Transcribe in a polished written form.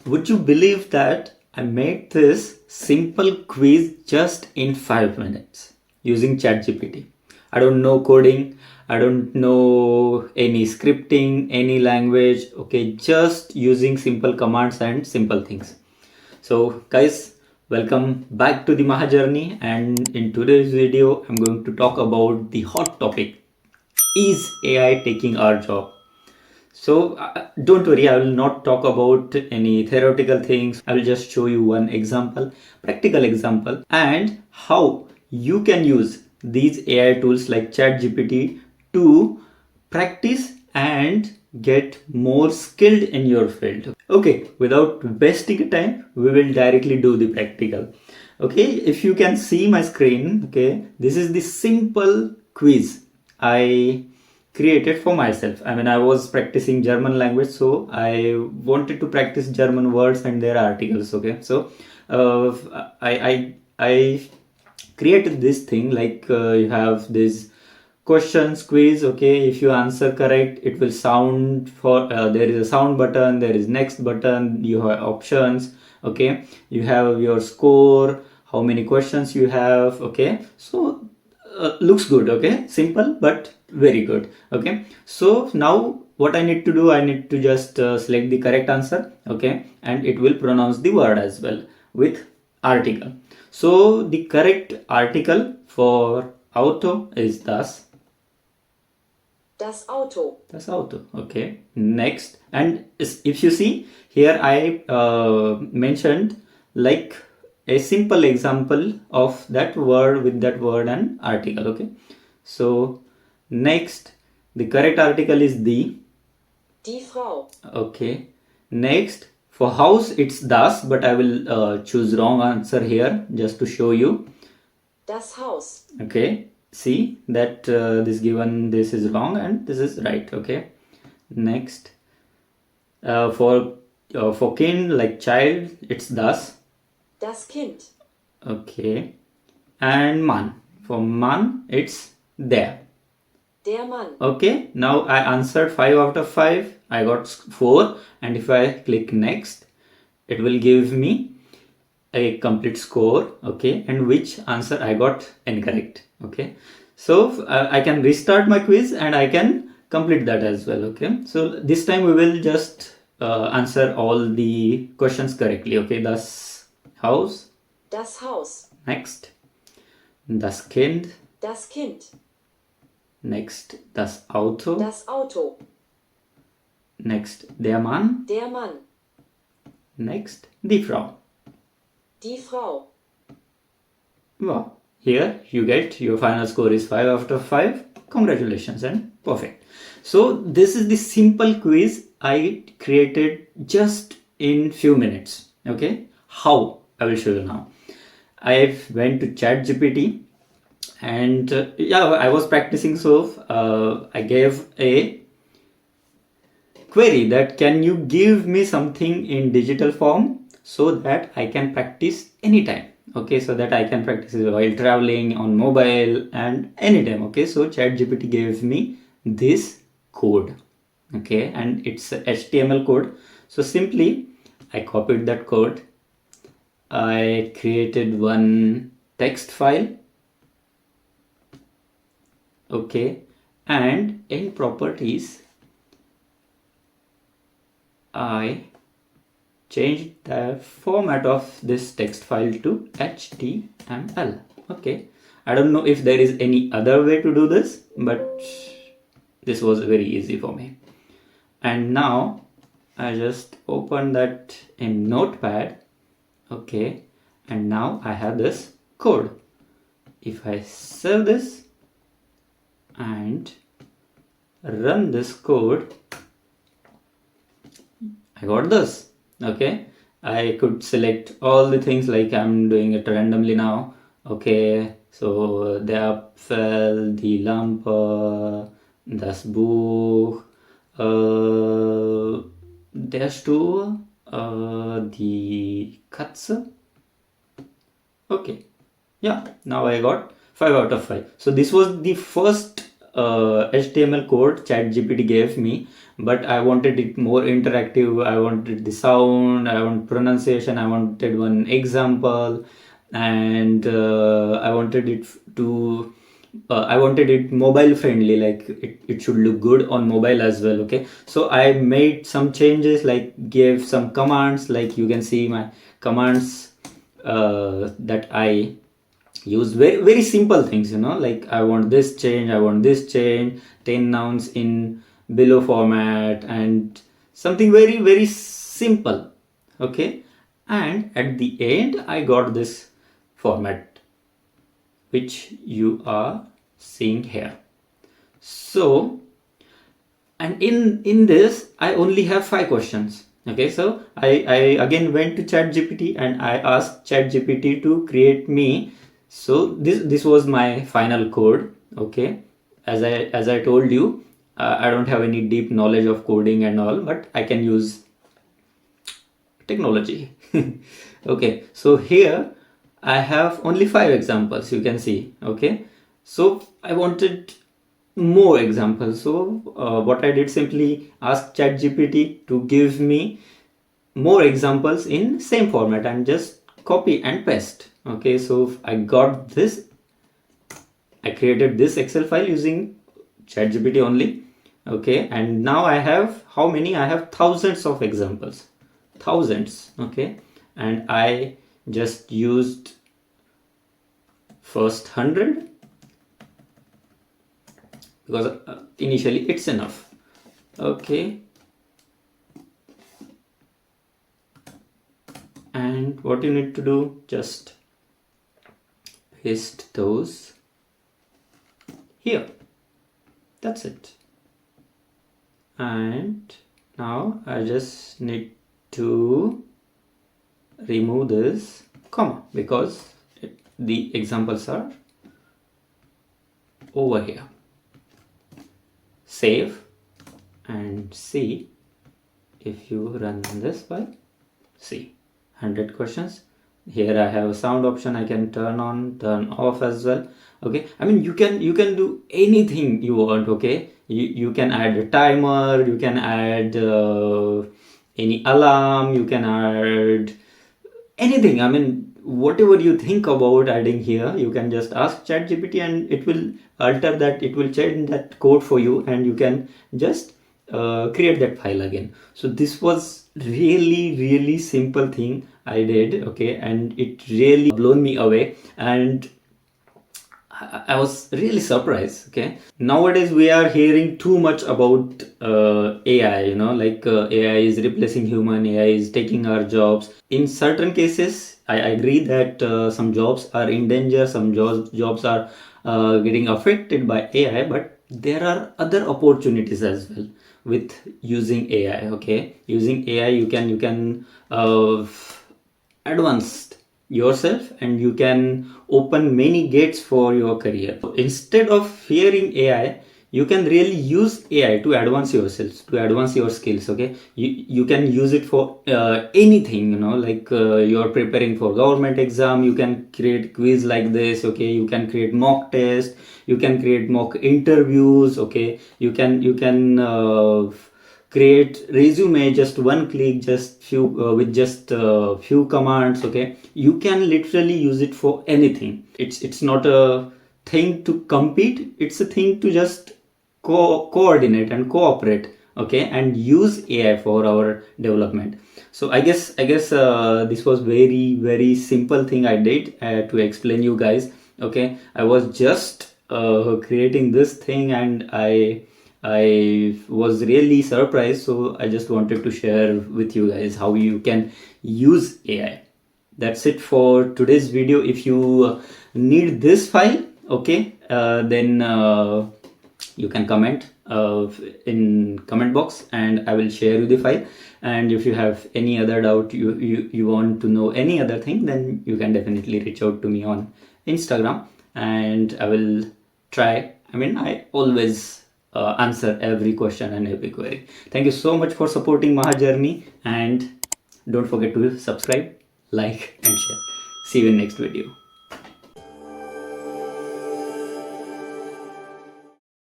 would you believe that I made this simple quiz just in 5 minutes using ChatGPT? I don't know coding, I don't know any scripting, any language, okay, just using simple commands and simple things. So guys, welcome back to the Maha Journey, and in today's video I'm going to talk about the hot topic: is AI taking our job? So don't worry, I will not talk about any theoretical things. I will just show you one example, practical example, and how you can use these AI tools like ChatGPT to practice and get more skilled in your field. Okay, without wasting time, we will directly do the practical. Okay, if you can see my screen, okay, this is the simple quiz I created for myself. I mean, I was practicing German language, so I wanted to practice German words and their articles. Okay, so I created this thing like you have this questions quiz. Okay, if you answer correct, it will sound for there is a sound button, there is next button, you have options. Okay, you have your score, how many questions you have. Okay, so looks good. Okay, simple but very good. Okay, so now what I need to do, I need to just select the correct answer. Okay, and it will pronounce the word as well with article. So the correct article for auto is Das Auto. das Auto. Okay, next, and if you see here, I mentioned like a simple example of that word with that word and article. Okay, so next, the correct article is Die Frau. okay. Next, for house it's das, but I will choose wrong answer here just to show you. Das Haus. Okay, see that this is wrong and this is right. Okay, next, for kind like child it's das. Das Kind. Okay, and man, for man it's there. Der Mann. Okay, now I answered 5 out of 5. I got 4, and if I click next, it will give me a complete score. Okay, and which answer I got incorrect. Okay, so I can restart my quiz and I can complete that as well. Okay, so this time we will just answer all the questions correctly. Okay, das Haus. Das Haus. Next, das Kind. Das Kind. Next, das Auto. Das Auto. Next, der Mann. Der Mann. Next, die Frau. Die Frau. Wow. Here you get your final score is 5 out of 5. Congratulations and perfect. So this is the simple quiz I created just in few minutes. Okay. How? I will show you now. I went to ChatGPT and I was practicing, so I gave a query that can you give me something in digital form so that I can practice anytime. Okay, so that I can practice while traveling, on mobile, and anytime. Okay, so ChatGPT gave me this code. Okay, and it's a HTML code. So simply I copied that code. I created one text file. Okay, and in properties I changed the format of this text file to HTML. Okay, I don't know if there is any other way to do this, but this was very easy for me. And now I just open that in Notepad. Okay, and now I have this code. If I save this and run this code, I got this. Okay, I could select all the things, like I'm doing it randomly now. Okay, so der Apfel, die Lampe, das Buch, der Stuhl, die Katze. Okay, yeah, now I got 5 out of 5. So this was the first HTML code ChatGPT gave me, but I wanted it more interactive. I wanted the sound, I want pronunciation, I wanted one example, and I wanted it to I wanted it mobile friendly, like it should look good on mobile as well. Okay, so I made some changes, like gave some commands, like you can see my commands that I use. Very simple things, like I want this change, I want this change, 10 nouns in below format, and something very simple. Okay, and at the end I got this format which you are seeing here. So, and in this I only have 5 questions. Okay, so I again went to ChatGPT and I asked ChatGPT to create me. So this was my final code. Okay, as I told you, I don't have any deep knowledge of coding and all, but I can use technology. Okay, so here I have only 5 examples, you can see. Okay, so I wanted more examples, so what I did, simply ask ChatGPT to give me more examples in same format and just copy and paste. Okay, so I got this, I created this Excel file using ChatGPT only. Okay, and now I have, how many? I have thousands of examples, thousands. Okay, and I just used first 100 because initially it's enough. Okay, and what you need to do, just paste those here. That's it. And now I just need to remove this comma because the examples are over here. Save and see if you run this file. See, 100 questions. Here I have a sound option, I can turn on, turn off as well. Okay, I mean you can do anything you want. Okay, you can add a timer, you can add any alarm, you can add anything. I mean, whatever you think about adding here, you can just ask ChatGPT and it will alter that, it will change that code for you, and you can just create that file again. So this was really simple thing I did. Okay, and it really blown me away, and I was really surprised. Okay, nowadays we are hearing too much about AI, like AI is replacing human, AI is taking our jobs. In certain cases, I agree that some jobs are in danger, some jobs are getting affected by AI, but there are other opportunities as well with using AI. Okay, using AI, you can advance yourself and you can open many gates for your career. So instead of fearing AI, you can really use AI to advance yourself, to advance your skills. Okay, you can use it for anything, like you're preparing for government exam, you can create quiz like this. Okay, you can create mock test, you can create mock interviews. Okay, you can create resume, just one click, just few with just few commands. Okay, you can literally use it for anything. It's not a thing to compete, it's a thing to just coordinate and cooperate. Okay, and use AI for our development. So I guess this was very simple thing I did to explain you guys. Okay, I was just creating this thing and I was really surprised, so I just wanted to share with you guys how you can use AI. That's it for today's video. If you need this file, okay, then you can comment in comment box and I will share you the file. And if you have any other doubt, you want to know any other thing, then you can definitely reach out to me on Instagram and I will try. I mean, I always answer every question and every query. Thank you so much for supporting Maha journey, and don't forget to subscribe, like and share. See you in next video.